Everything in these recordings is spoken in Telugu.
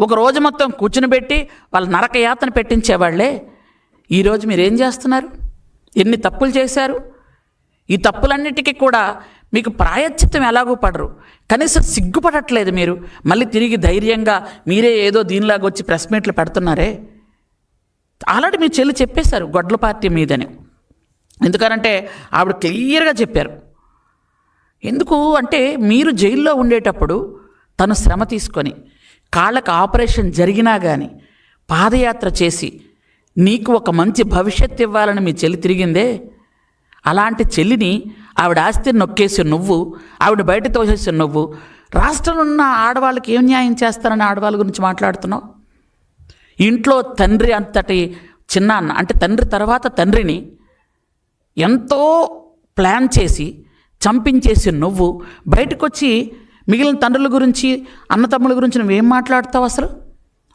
ఒక రోజు మొత్తం కూర్చుని పెట్టి వాళ్ళ నరక యాతన పెట్టించేవాళ్లే ఈరోజు మీరేం చేస్తున్నారు? ఎన్ని తప్పులు చేశారు? ఈ తప్పులన్నిటికీ కూడా మీకు ప్రాయశ్చిత్తం ఎలాగూ పడరు, కనీసం సిగ్గుపడట్లేదు మీరు. మళ్ళీ తిరిగి ధైర్యంగా మీరే ఏదో దీనిలాగా వచ్చి ప్రెస్ మీట్లు పెడుతున్నారే. ఆల్రెడీ మీ చెల్లి చెప్పేశారు గొడ్ల పార్టీ మీదని. ఎందుకనంటే ఆవిడ క్లియర్గా చెప్పారు. ఎందుకు అంటే మీరు జైల్లో ఉండేటప్పుడు తను శ్రమ తీసుకొని కాళ్ళకు ఆపరేషన్ జరిగినా కానీ పాదయాత్ర చేసి నీకు ఒక మంచి భవిష్యత్తు ఇవ్వాలని మీ చెల్లి తిరిగిందే. అలాంటి చెల్లిని ఆవిడ ఆస్తిని నొక్కేసి నువ్వు, ఆవిడ బయట తోసేసి నువ్వు రాష్ట్రంలో ఉన్న ఆడవాళ్ళకి ఏం న్యాయం చేస్తారని ఆడవాళ్ళ గురించి మాట్లాడుతున్నావు. ఇంట్లో తండ్రి అంతటి చిన్న అన్న అంటే తండ్రి తర్వాత తండ్రిని ఎంతో ప్లాన్ చేసి చంపించేసి నువ్వు బయటకు వచ్చి మిగిలిన తండ్రుల గురించి అన్నతమ్ముల గురించి నువ్వేం మాట్లాడతావు? అసలు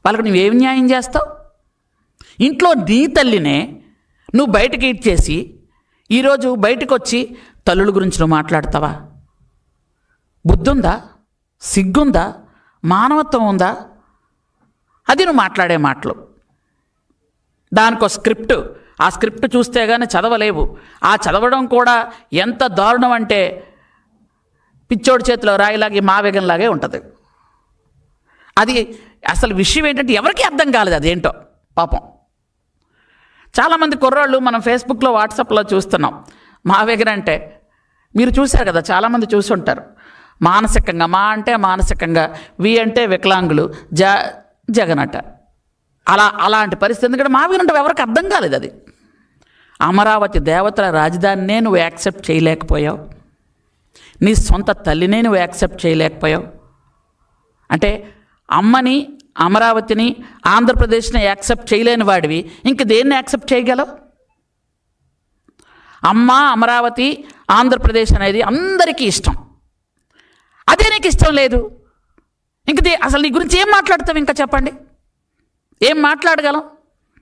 వాళ్ళకి నువ్వేం న్యాయం చేస్తావు? ఇంట్లో నీ తల్లినే నువ్వు బయటకి ఇచ్చేసి ఈరోజు బయటకు వచ్చి తల్లుల గురించి నువ్వు మాట్లాడతావా? బుద్ధుందా? సిగ్గుందా? మానవత్వం ఉందా? అది నువ్వు మాట్లాడే మాటలు. దానికో స్క్రిప్ట్, ఆ స్క్రిప్ట్ చూస్తే కానీ చదవలేవు. ఆ చదవడం కూడా ఎంత దారుణం అంటే పిచ్చోడి చేతిలో రాయిలాగే మావేగంలాగే ఉంటుంది. అది అసలు విషయం ఏంటంటే ఎవరికీ అర్థం కాలేదు అదేంటో పాపం. చాలామంది కుర్రాళ్ళు మనం ఫేస్బుక్లో వాట్సాప్లో చూస్తున్నాం. మావేగన్ అంటే మీరు చూశారు కదా, చాలామంది చూసి ఉంటారు. మానసికంగా, మా అంటే మానసికంగా, వి అంటే వికలాంగులు, జగన్ అట. అలాంటి పరిస్థితి. ఎందుకంటే మావేగన్ అంటే ఎవరికి అర్థం కాలేదు అది. అమరావతి దేవతల రాజధానినే నువ్వు యాక్సెప్ట్ చేయలేకపోయావు, నీ సొంత తల్లినే నువ్వు యాక్సెప్ట్ చేయలేకపోయావు. అంటే అమ్మని, అమరావతిని, ఆంధ్రప్రదేశ్ని యాక్సెప్ట్ చేయలేని వాడివి ఇంక దేన్ని యాక్సెప్ట్ చేయగలవు? అమ్మ, అమరావతి, ఆంధ్రప్రదేశ్ అనేది అందరికీ ఇష్టం. అదే నీకు ఇష్టం లేదు. ఇంక అసలు నీ గురించి ఏం మాట్లాడతావు? ఇంకా చెప్పండి, ఏం మాట్లాడగలం?